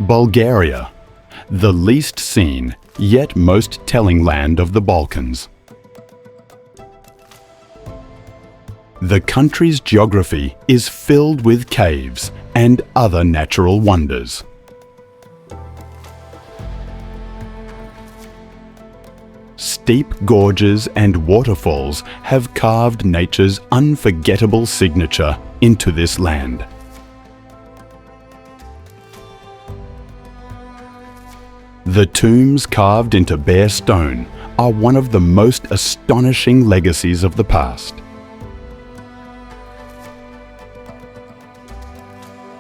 Bulgaria, the least seen yet most telling land of the Balkans. The country's geography is filled with caves and other natural wonders. Steep gorges and waterfalls have carved nature's unforgettable signature into this land. The tombs carved into bare stone are one of the most astonishing legacies of the past.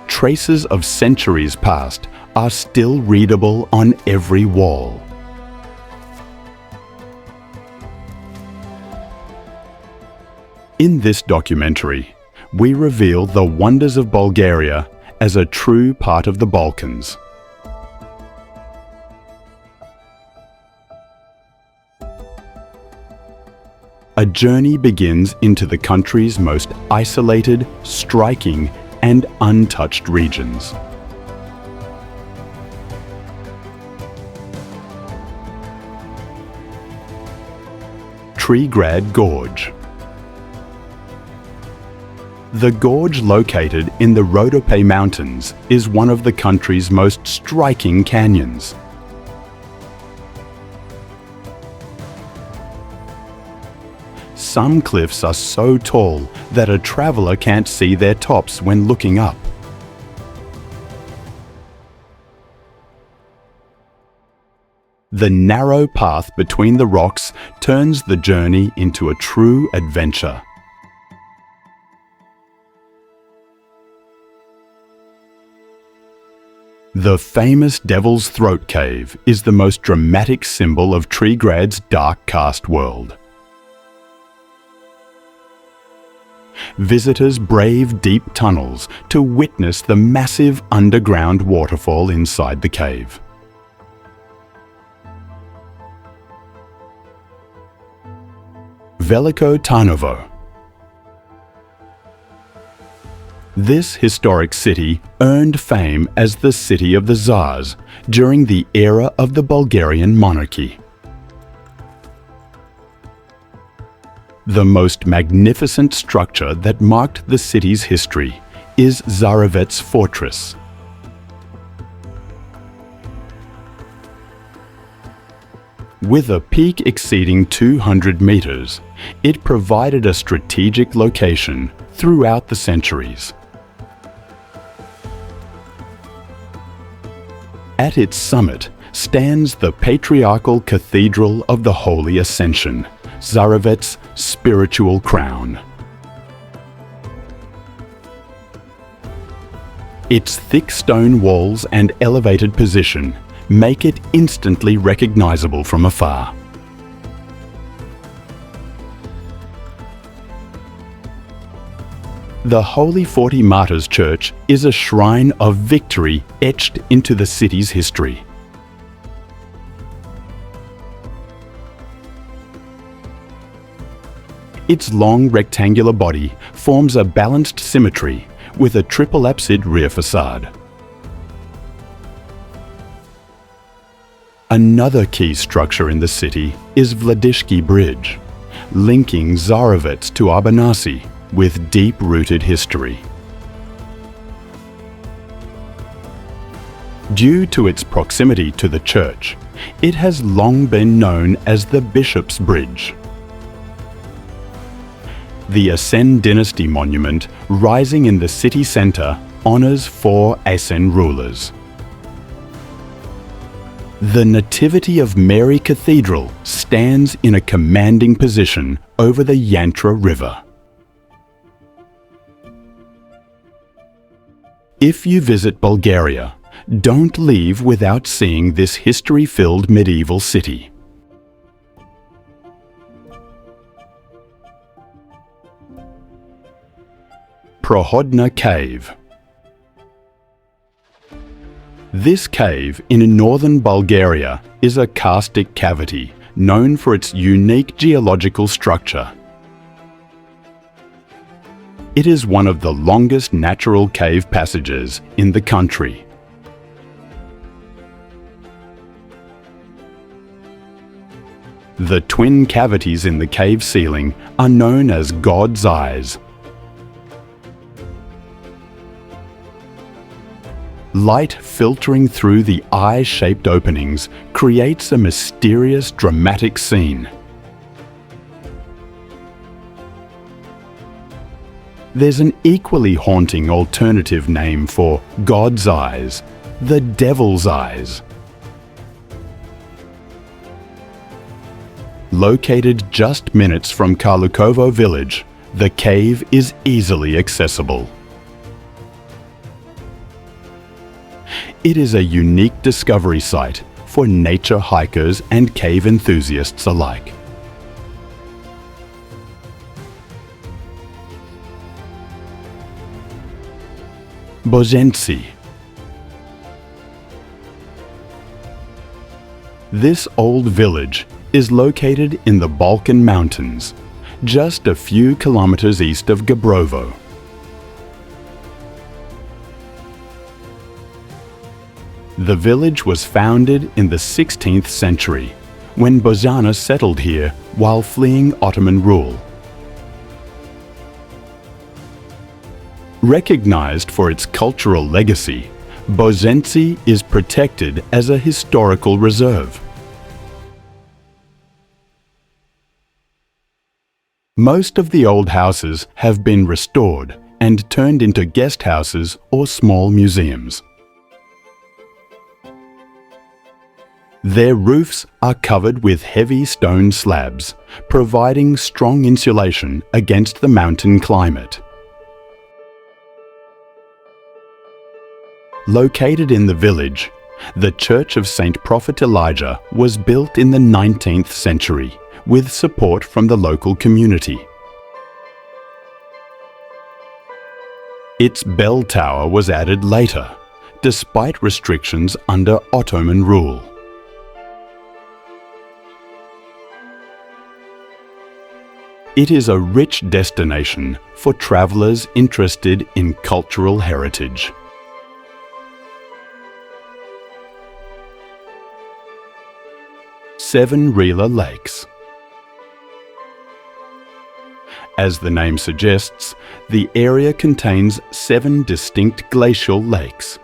Traces of centuries past are still readable on every wall. In this documentary, we reveal the wonders of Bulgaria as a true part of the Balkans. A journey begins into the country's most isolated, striking, and untouched regions. Trigrad Gorge. The gorge located in the Rhodope Mountains is one of the country's most striking canyons. Some cliffs are so tall that a traveler can't see their tops when looking up. The narrow path between the rocks turns the journey into a true adventure. The famous Devil's Throat Cave is the most dramatic symbol of Trigrad's dark karst world. Visitors brave deep tunnels to witness the massive underground waterfall inside the cave. Veliko Tarnovo. This historic city earned fame as the City of the Tsars during the era of the Bulgarian monarchy. The most magnificent structure that marked the city's history is Ovech Fortress. With a peak exceeding 200 meters, it provided a strategic location throughout the centuries. At its summit stands the patriarchal Cathedral of the Holy Ascension, Zarovets' spiritual crown. Its thick stone walls and elevated position make it instantly recognizable from afar. The Holy 40 Martyrs Church is a shrine of victory etched into the city's history. Its long rectangular body forms a balanced symmetry with a triple apsid rear facade. Another key structure in the city is Vladishki Bridge, linking Zarovets to Abanasi with deep-rooted history. Due to its proximity to the church, it has long been known as the Bishop's Bridge. The Asen dynasty monument, rising in the city centre, honours 4 Asen rulers. The Nativity of Mary Cathedral stands in a commanding position over the Yantra River. If you visit Bulgaria, don't leave without seeing this history-filled medieval city. Prohodna Cave. This cave in northern Bulgaria is a karstic cavity known for its unique geological structure. It is one of the longest natural cave passages in the country. The twin cavities in the cave ceiling are known as God's eyes. Light filtering through the eye-shaped openings creates a mysterious, dramatic scene. There's an equally haunting alternative name for God's eyes, the Devil's eyes. Located just minutes from Karlukovo village, the cave is easily accessible. It is a unique discovery site for nature hikers and cave enthusiasts alike. Bozhentsi. This old village is located in the Balkan Mountains, just a few kilometers east of Gabrovo. The village was founded in the 16th century, when Bozhana settled here while fleeing Ottoman rule. Recognized for its cultural legacy, Bozhentsi is protected as a historical reserve. Most of the old houses have been restored and turned into guest houses or small museums. Their roofs are covered with heavy stone slabs, providing strong insulation against the mountain climate. Located in the village, the Church of St. Prophet Elijah was built in the 19th century with support from the local community. Its bell tower was added later, despite restrictions under Ottoman rule. It is a rich destination for travelers interested in cultural heritage. Seven Rila Lakes. As the name suggests, the area contains 7 distinct glacial lakes.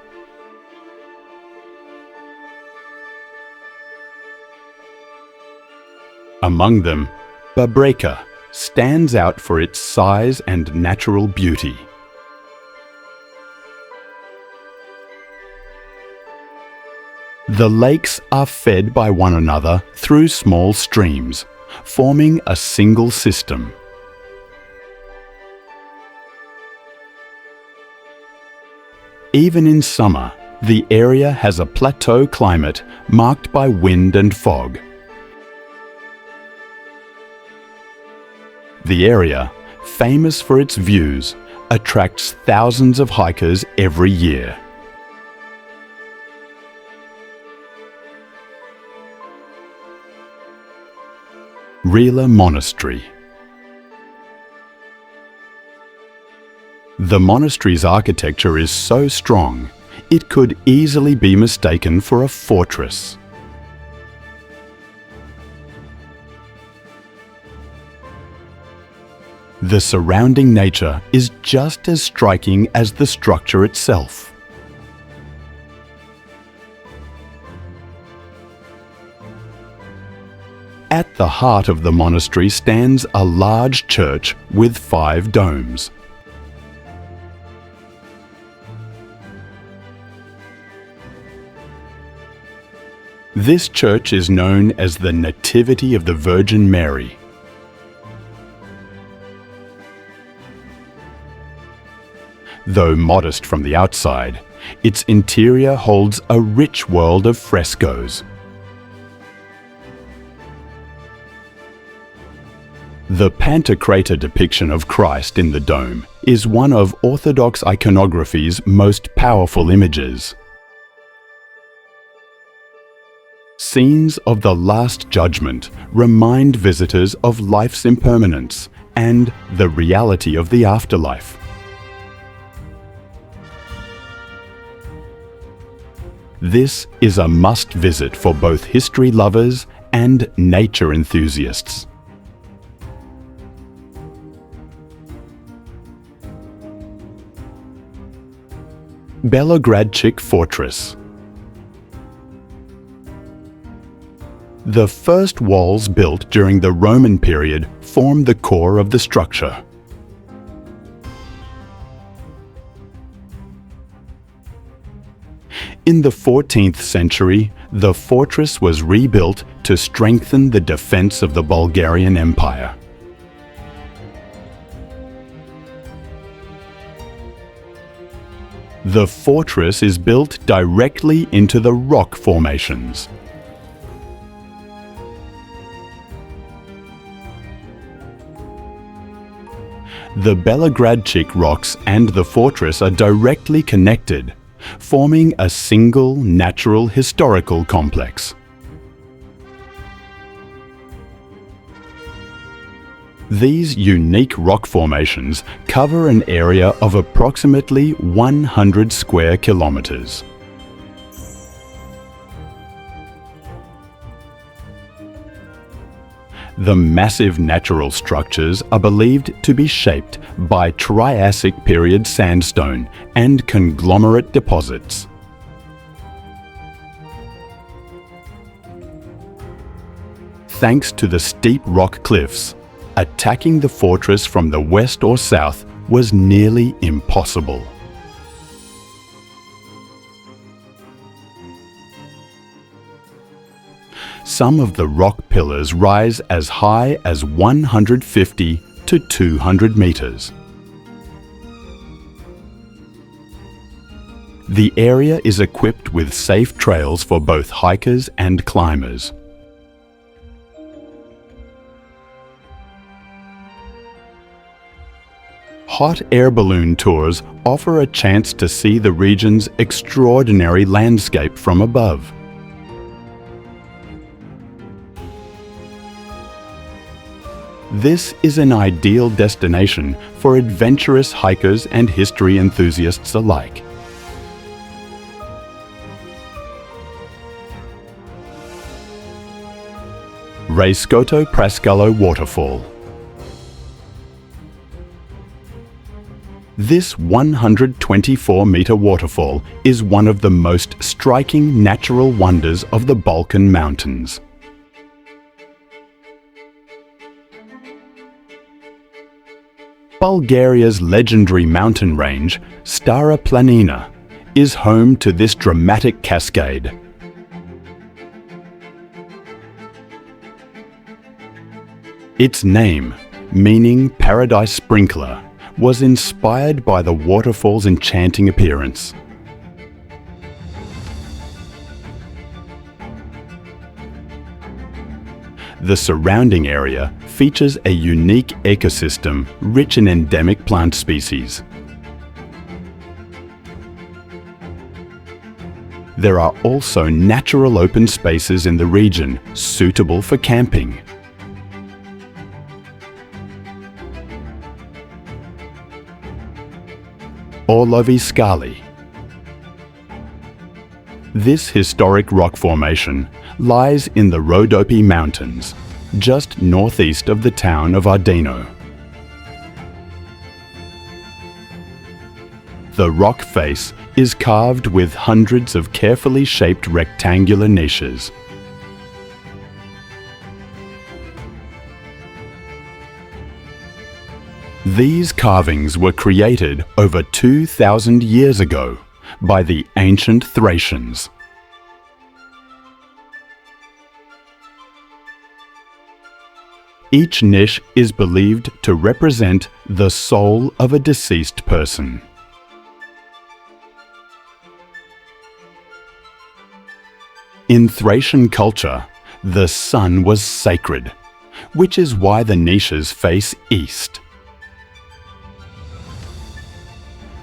Among them, Babreka stands out for its size and natural beauty. The lakes are fed by one another through small streams, forming a single system. Even in summer, the area has a plateau climate marked by wind and fog. The area, famous for its views, attracts thousands of hikers every year. Rila Monastery. The monastery's architecture is so strong, it could easily be mistaken for a fortress. The surrounding nature is just as striking as the structure itself. At the heart of the monastery stands a large church with 5 domes. This church is known as the Nativity of the Virgin Mary. Though modest from the outside, its interior holds a rich world of frescoes. The Pantocrator depiction of Christ in the dome is one of Orthodox iconography's most powerful images. Scenes of the Last Judgment remind visitors of life's impermanence and the reality of the afterlife. This is a must-visit for both history lovers and nature enthusiasts. Belogradchik Fortress. The first walls built during the Roman period form the core of the structure. In the 14th century, the fortress was rebuilt to strengthen the defense of the Bulgarian Empire. The fortress is built directly into the rock formations. The Belogradchik rocks and the fortress are directly connected, forming a single natural historical complex. These unique rock formations cover an area of approximately 100 square kilometers. The massive natural structures are believed to be shaped by Triassic period sandstone and conglomerate deposits. Thanks to the steep rock cliffs, attacking the fortress from the west or south was nearly impossible. Some of the rock pillars rise as high as 150 to 200 meters. The area is equipped with safe trails for both hikers and climbers. Hot air balloon tours offer a chance to see the region's extraordinary landscape from above. This is an ideal destination for adventurous hikers and history enthusiasts alike. Rayskoto Praskalo Waterfall. This 124-meter waterfall is one of the most striking natural wonders of the Balkan Mountains. Bulgaria's legendary mountain range, Stara Planina, is home to this dramatic cascade. Its name, meaning Paradise Sprinkler, was inspired by the waterfall's enchanting appearance. The surrounding area features a unique ecosystem rich in endemic plant species. There are also natural open spaces in the region suitable for camping. Orlovi Skali. This historic rock formation lies in the Rhodope Mountains, just northeast of the town of Ardeno. The rock face is carved with hundreds of carefully shaped rectangular niches. These carvings were created over 2,000 years ago by the ancient Thracians. Each niche is believed to represent the soul of a deceased person. In Thracian culture, the sun was sacred, which is why the niches face east.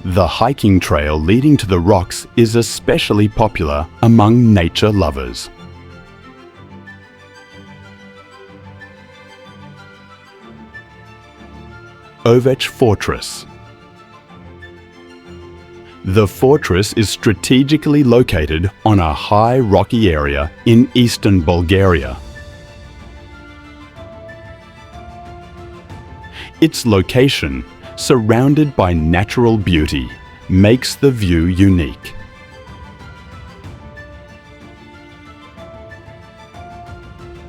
The hiking trail leading to the rocks is especially popular among nature lovers. Ovech Fortress. The fortress is strategically located on a high rocky area in eastern Bulgaria, Its location, surrounded by natural beauty, makes the view unique.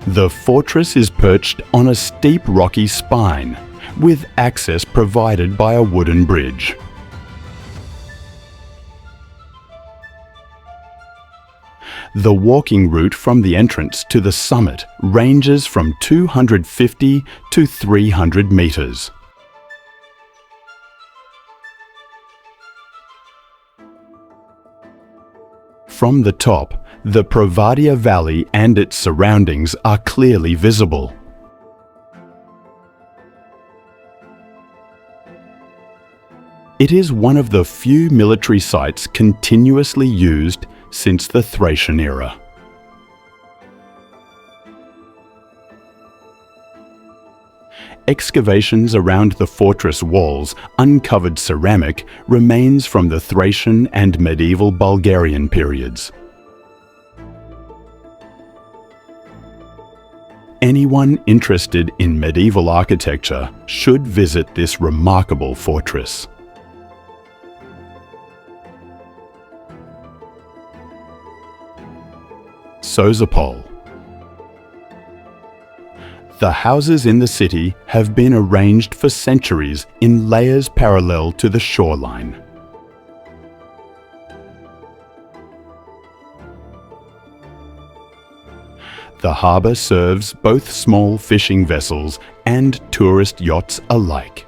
The fortress is perched on a steep rocky spine, with access provided by a wooden bridge. The walking route from the entrance to the summit ranges from 250 to 300 meters. From the top, the Prohodna Valley and its surroundings are clearly visible. It is one of the few military sites continuously used since the Thracian era. Excavations around the fortress walls uncovered ceramic remains from the Thracian and medieval Bulgarian periods. Anyone interested in medieval architecture should visit this remarkable fortress. Sozopol. The houses in the city have been arranged for centuries in layers parallel to the shoreline. The harbour serves both small fishing vessels and tourist yachts alike.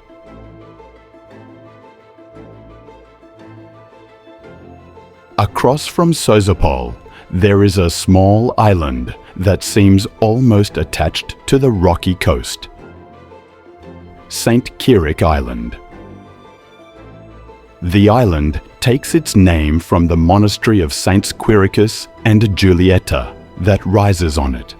Across from Sozopol, there is a small island that seems almost attached to the rocky coast. St. Kirik Island. The island takes its name from the monastery of Saints Quiricus and Julieta that rises on it.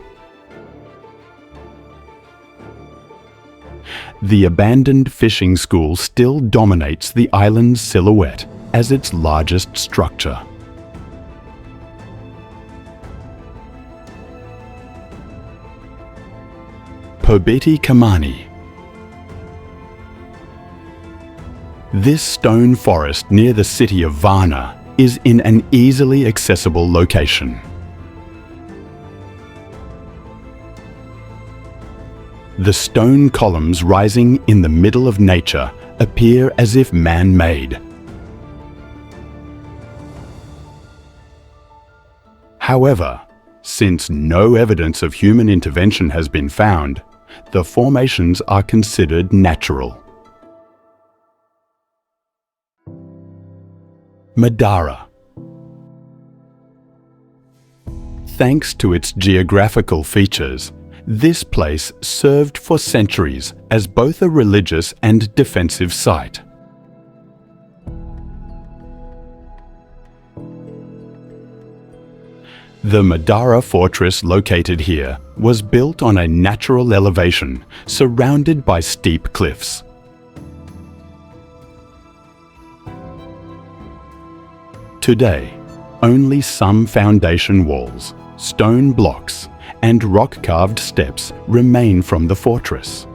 The abandoned fishing school still dominates the island's silhouette as its largest structure. Pobiti Kamani. This stone forest near the city of Varna is in an easily accessible location. The stone columns rising in the middle of nature appear as if man-made. However, since no evidence of human intervention has been found, the formations are considered natural. Madara. Thanks to its geographical features, this place served for centuries as both a religious and defensive site. The Madara fortress located here was built on a natural elevation surrounded by steep cliffs. Today, only some foundation walls, stone blocks, and rock-carved steps remain from the fortress.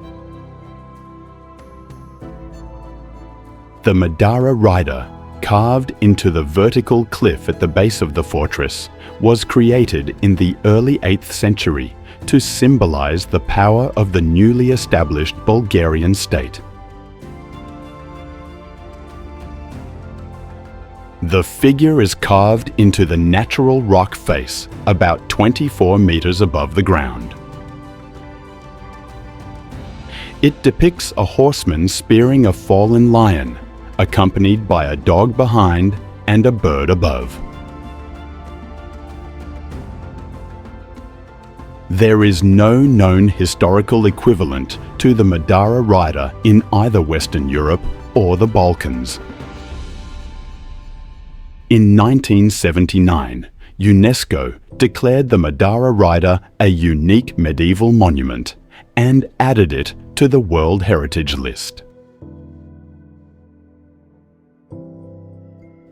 The Madara rider, carved into the vertical cliff at the base of the fortress, was created in the early 8th century to symbolize the power of the newly established Bulgarian state. The figure is carved into the natural rock face, about 24 meters above the ground. It depicts a horseman spearing a fallen lion, accompanied by a dog behind and a bird above. There is no known historical equivalent to the Madara rider in either Western Europe or the Balkans. In 1979, UNESCO declared the Madara rider a unique medieval monument and added it to the World Heritage List.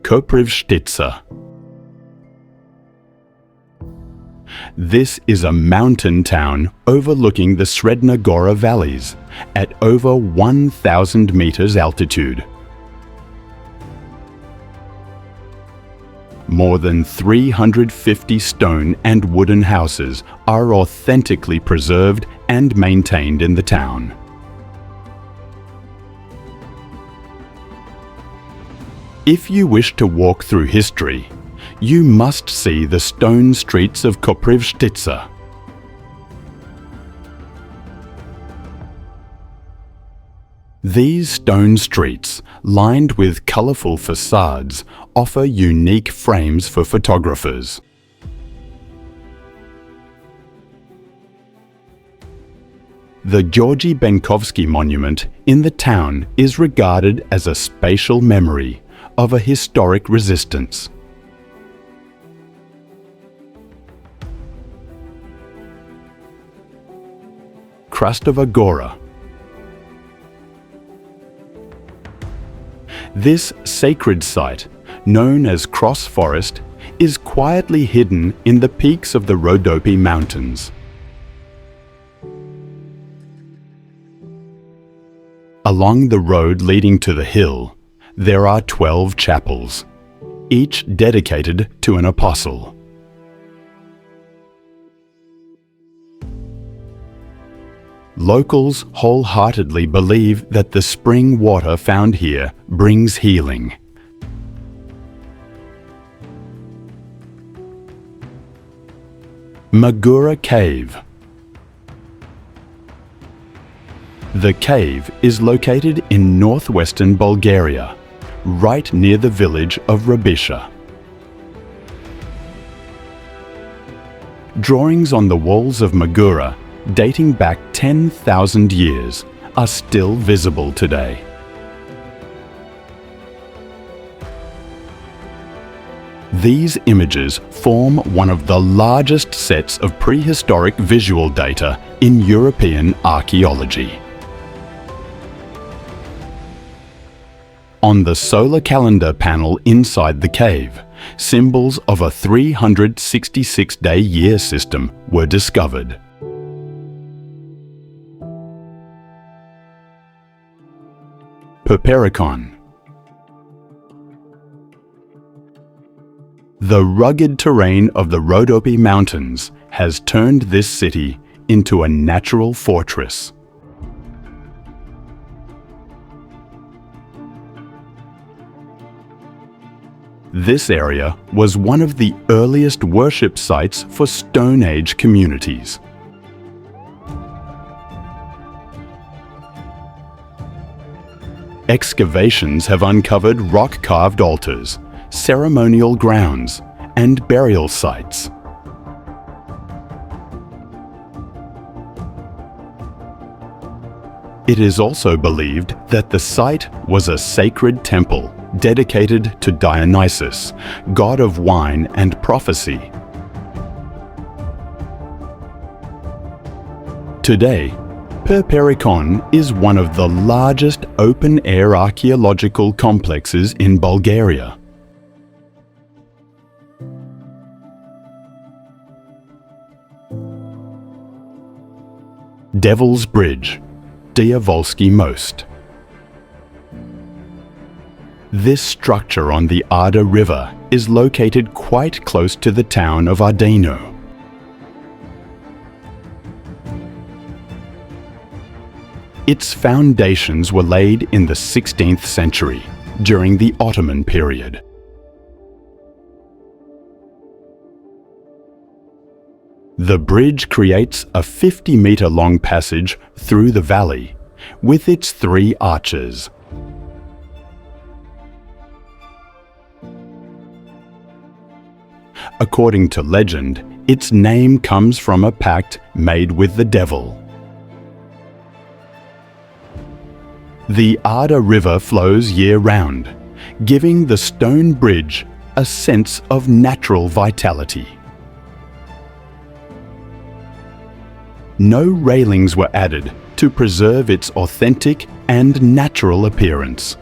Koprivshtitsa. This is a mountain town overlooking the Sredna Gora valleys at over 1,000 meters altitude. More than 350 stone and wooden houses are authentically preserved and maintained in the town. If you wish to walk through history, you must see the stone streets of Koprivshtitsa. These stone streets, lined with colourful facades, offer unique frames for photographers. The Georgy Benkovsky Monument in the town is regarded as a spatial memory of a historic resistance. Krastova Gora. This sacred site, known as Cross Forest, is quietly hidden in the peaks of the Rhodope Mountains. Along the road leading to the hill, there are 12 chapels, each dedicated to an apostle. Locals wholeheartedly believe that the spring water found here brings healing. Magura Cave. The cave is located in northwestern Bulgaria, right near the village of Rabisha. Drawings on the walls of Magura dating back 10,000 years are still visible today. These images form one of the largest sets of prehistoric visual data in European archaeology. On the solar calendar panel inside the cave, symbols of a 366-day year system were discovered. Perperikon. The rugged terrain of the Rhodope Mountains has turned this city into a natural fortress. This area was one of the earliest worship sites for Stone Age communities. Excavations have uncovered rock-carved altars, ceremonial grounds, and burial sites. It is also believed that the site was a sacred temple dedicated to Dionysus, god of wine and prophecy. Today, Perperikon is one of the largest open-air archaeological complexes in Bulgaria. Devil's Bridge, Dyavolski Most. This structure on the Ada River is located quite close to the town of Ardeno. Its foundations were laid in the 16th century, during the Ottoman period. The bridge creates a 50-meter-long passage through the valley, with its 3 arches. According to legend, its name comes from a pact made with the devil. The Ada River flows year-round, giving the stone bridge a sense of natural vitality. No railings were added to preserve its authentic and natural appearance.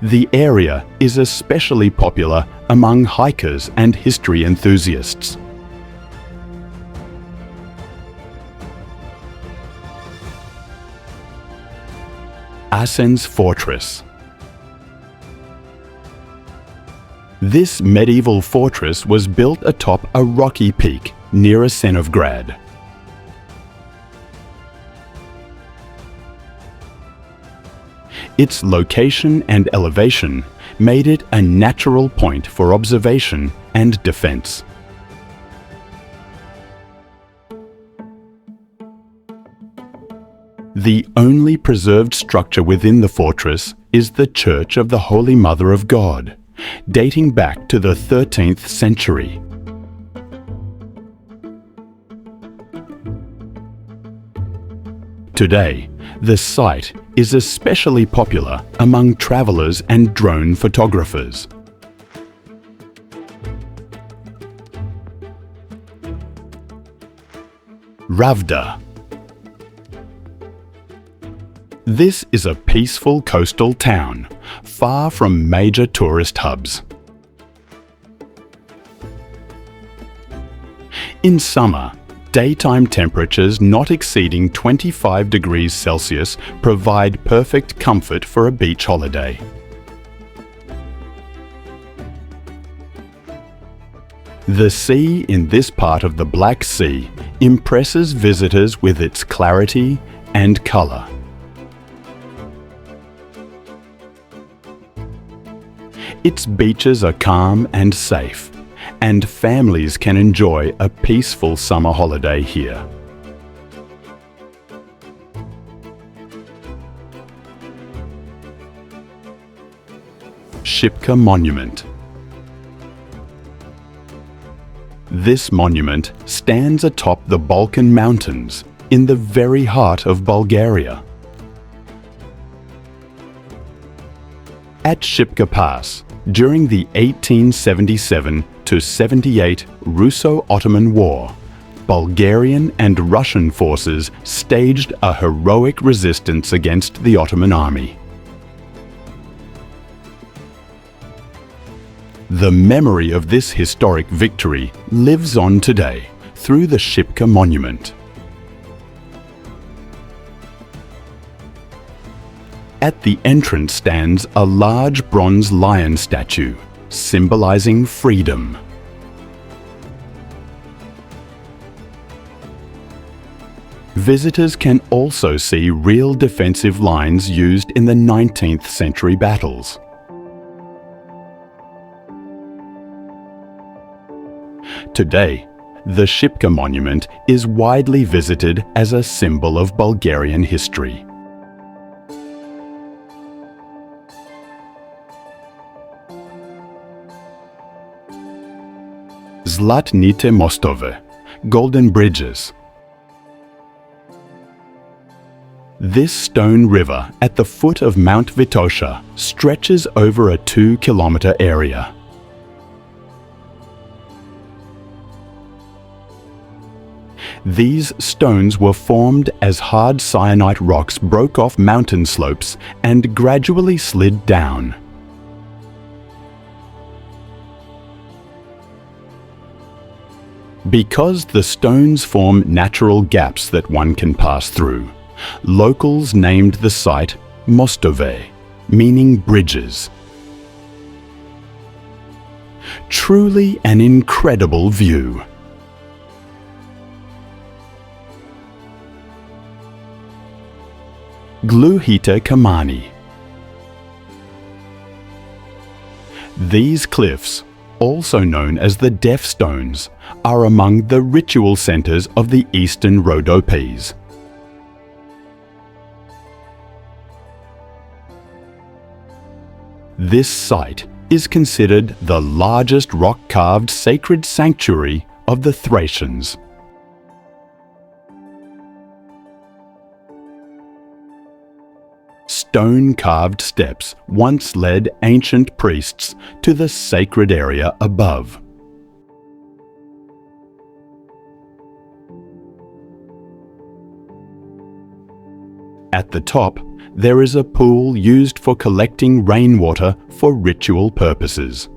The area is especially popular among hikers and history enthusiasts. Asen's fortress. This medieval fortress was built atop a rocky peak near Asenovgrad. Its location and elevation made it a natural point for observation and defense. The only preserved structure within the fortress is the Church of the Holy Mother of God, dating back to the 13th century. Today, the site is especially popular among travelers and drone photographers. Ravda. This is a peaceful coastal town, far from major tourist hubs. In summer, daytime temperatures not exceeding 25 degrees Celsius provide perfect comfort for a beach holiday. The sea in this part of the Black Sea impresses visitors with its clarity and colour. Its beaches are calm and safe, and families can enjoy a peaceful summer holiday here. Shipka Monument. This monument stands atop the Balkan Mountains in the very heart of Bulgaria. At Shipka Pass, during the 1877-78 Russo-Ottoman War, Bulgarian and Russian forces staged a heroic resistance against the Ottoman army. The memory of this historic victory lives on today through the Shipka Monument. At the entrance stands a large bronze lion statue, symbolizing freedom. Visitors can also see real defensive lines used in the 19th century battles. Today, the Shipka Monument is widely visited as a symbol of Bulgarian history. Zlatnite Mostove, Golden Bridges. This stone river at the foot of Mount Vitosha stretches over a 2-kilometer area. These stones were formed as hard syenite rocks broke off mountain slopes and gradually slid down. Because the stones form natural gaps that one can pass through, locals named the site Mostove, meaning bridges. Truly an incredible view. Gluhite Kamani. These cliffs, also known as the Deaf Stones, are among the ritual centers of the Eastern Rhodopes. This site is considered the largest rock-carved sacred sanctuary of the Thracians. Stone-carved steps once led ancient priests to the sacred area above. At the top, there is a pool used for collecting rainwater for ritual purposes.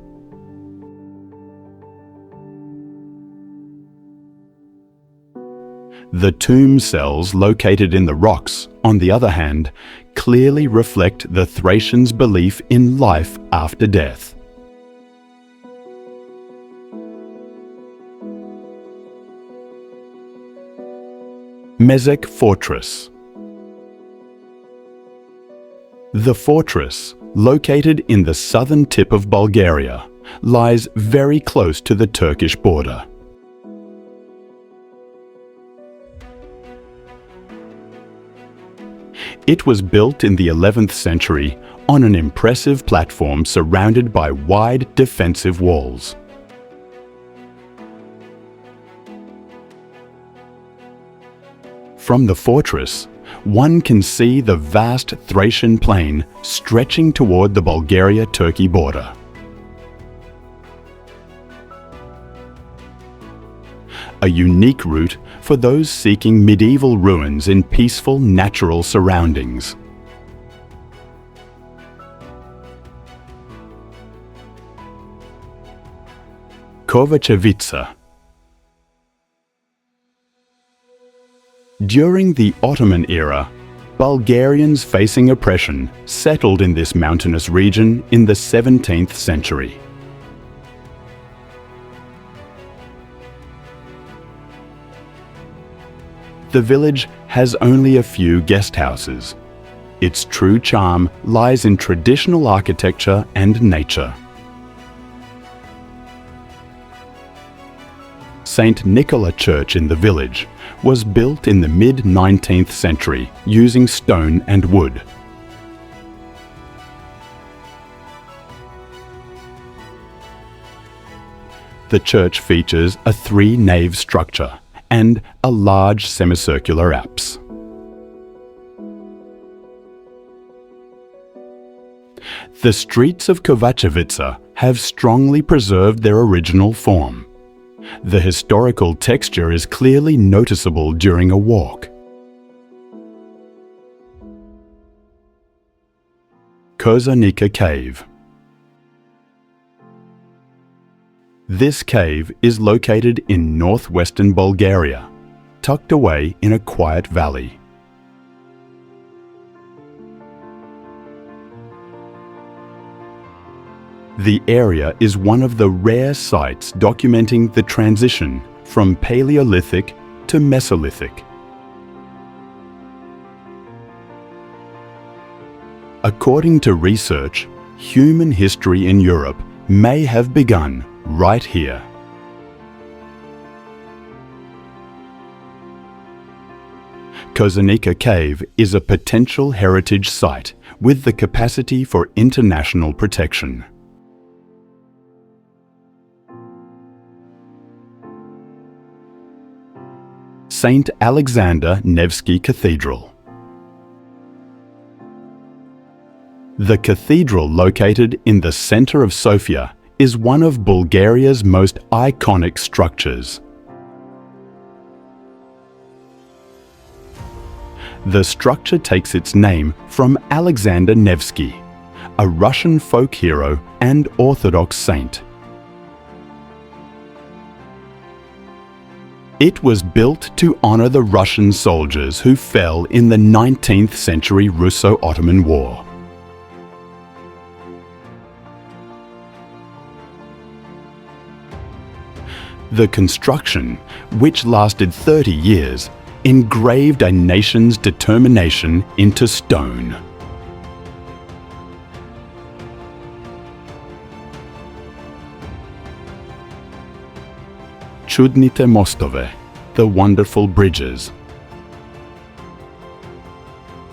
The tomb cells located in the rocks, on the other hand, clearly reflect the Thracians' belief in life after death. Mezek Fortress. The fortress, located in the southern tip of Bulgaria, lies very close to the Turkish border. It was built in the 11th century on an impressive platform surrounded by wide defensive walls. From the fortress, one can see the vast Thracian plain stretching toward the Bulgaria-Turkey border. A unique route for those seeking medieval ruins in peaceful natural surroundings. Kovachevitsa. During the Ottoman era, Bulgarians facing oppression settled in this mountainous region in the 17th century. The village has only a few guest houses. Its true charm lies in traditional architecture and nature. St. Nicola Church in the village was built in the mid-19th century using stone and wood. The church features a three-nave structure and a large semicircular apse. The streets of Kovachevitsa have strongly preserved their original form. The historical texture is clearly noticeable during a walk. Kozarnika Cave. This cave is located in northwestern Bulgaria, tucked away in a quiet valley. The area is one of the rare sites documenting the transition from Paleolithic to Mesolithic. According to research, human history in Europe may have begun right here. Kozarnika Cave is a potential heritage site with the capacity for international protection. St. Alexander Nevsky Cathedral. The cathedral located in the center of Sofia is one of Bulgaria's most iconic structures. The structure takes its name from Alexander Nevsky, a Russian folk hero and Orthodox saint. It was built to honor the Russian soldiers who fell in the 19th century Russo-Ottoman War. The construction, which lasted 30 years, engraved a nation's determination into stone. Zlatnite Mostove, the wonderful bridges.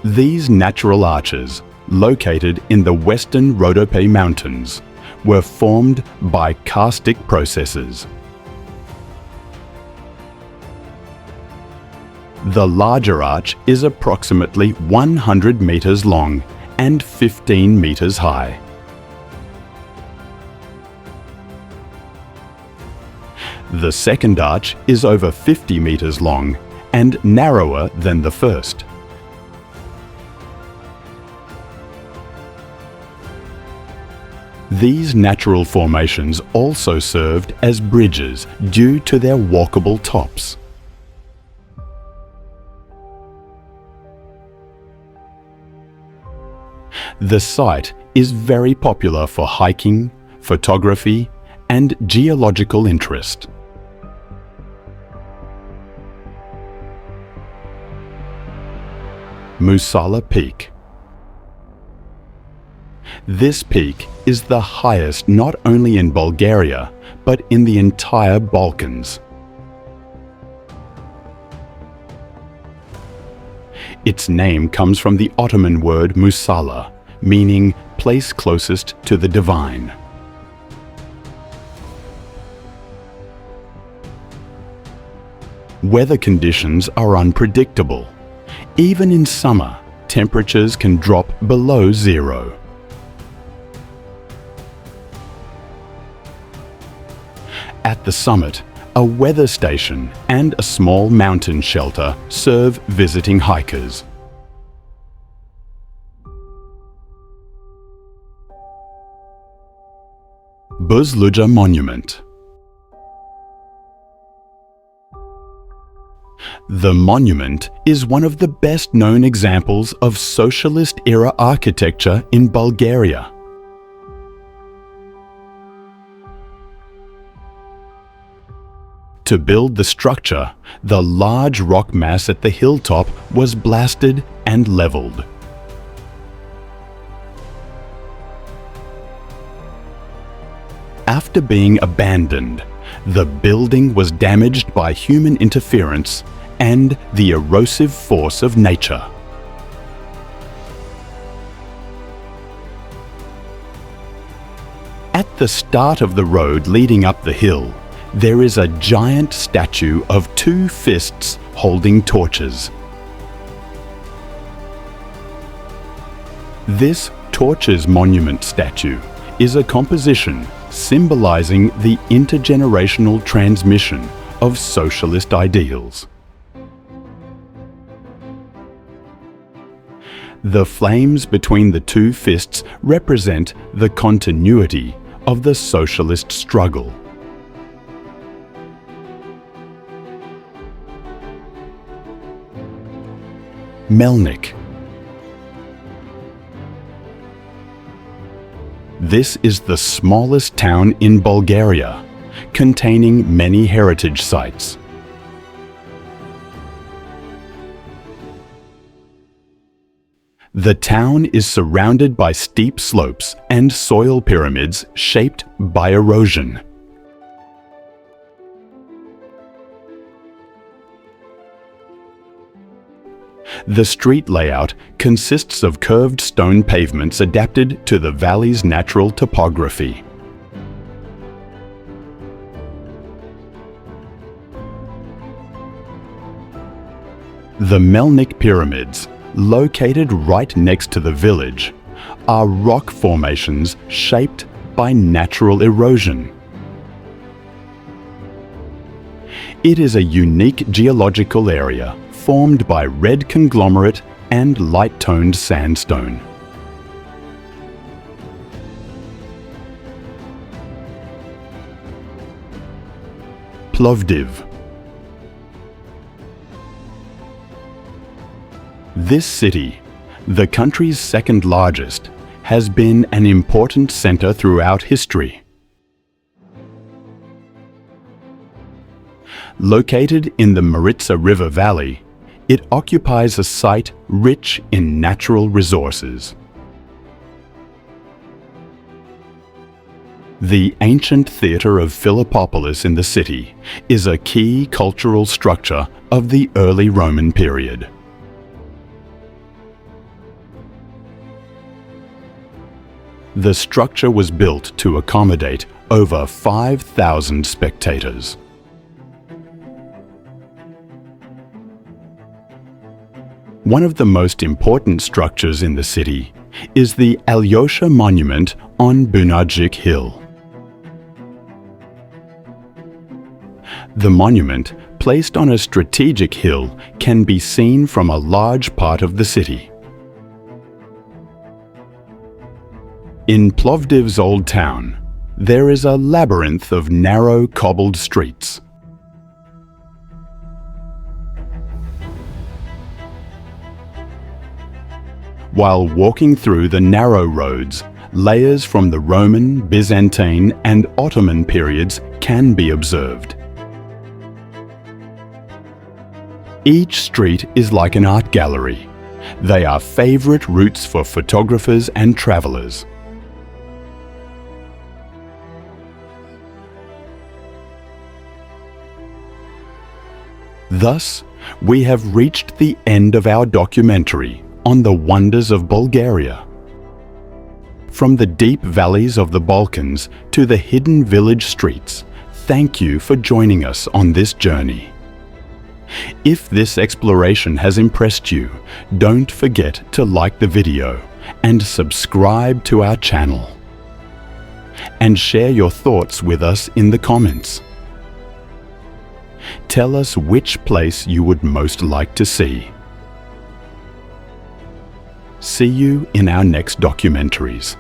These natural arches, located in the western Rhodope Mountains, were formed by karstic processes. The larger arch is approximately 100 meters long and 15 meters high. The second arch is over 50 meters long and narrower than the first. These natural formations also served as bridges due to their walkable tops. The site is very popular for hiking, photography, and geological interest. Musala Peak. This peak is the highest not only in Bulgaria, but in the entire Balkans. Its name comes from the Ottoman word Musala, meaning place closest to the divine. Weather conditions are unpredictable. Even in summer, temperatures can drop below zero. At the summit, a weather station and a small mountain shelter serve visiting hikers. Buzludzha Monument. The monument is one of the best-known examples of socialist-era architecture in Bulgaria. To build the structure, the large rock mass at the hilltop was blasted and leveled. After being abandoned, the building was damaged by human interference and the erosive force of nature. At the start of the road leading up the hill, there is a giant statue of two fists holding torches. This Torches Monument statue is a composition symbolizing the intergenerational transmission of socialist ideals. The flames between the two fists represent the continuity of the socialist struggle. Melnik. This is the smallest town in Bulgaria, containing many heritage sites. The town is surrounded by steep slopes and soil pyramids shaped by erosion. The street layout consists of curved stone pavements adapted to the valley's natural topography. The Melnik Pyramids, located right next to the village, are rock formations shaped by natural erosion. It is a unique geological area formed by red conglomerate and light-toned sandstone. Plovdiv. This city, the country's second largest, has been an important center throughout history. Located in the Maritsa River Valley, it occupies a site rich in natural resources. The ancient theatre of Philippopolis in the city is a key cultural structure of the early Roman period. The structure was built to accommodate over 5,000 spectators. One of the most important structures in the city is the Alyosha Monument on Bunadzik Hill. The monument, placed on a strategic hill, can be seen from a large part of the city. In Plovdiv's old town, there is a labyrinth of narrow cobbled streets. While walking through the narrow roads, layers from the Roman, Byzantine and Ottoman periods can be observed. Each street is like an art gallery. They are favorite routes for photographers and travelers. Thus, we have reached the end of our documentary on the wonders of Bulgaria. From the deep valleys of the Balkans to the hidden village streets, thank you for joining us on this journey. If this exploration has impressed you, don't forget to like the video and subscribe to our channel. And share your thoughts with us in the comments. Tell us which place you would most like to see. See you in our next documentaries.